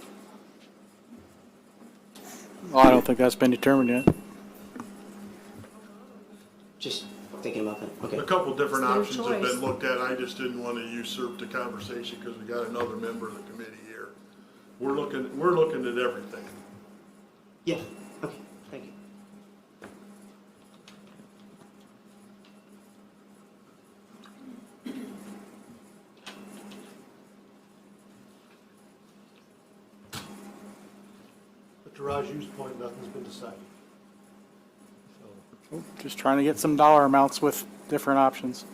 Well, I don't think that's been determined yet. Just thinking about that. Okay. A couple different It's their options have choice. been looked at. I just didn't want to usurp the conversation because we got another member of the committee here. We're looking at everything. Yeah. Okay. Thank you. But to Raju's point, nothing's been decided. So, Just trying to get some dollar amounts with different options.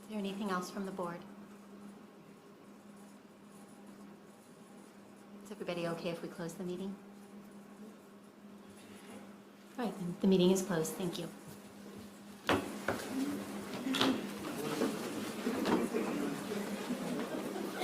Is there anything else from the board? Is everybody okay if we close the meeting? All right, then the meeting is closed. Thank you.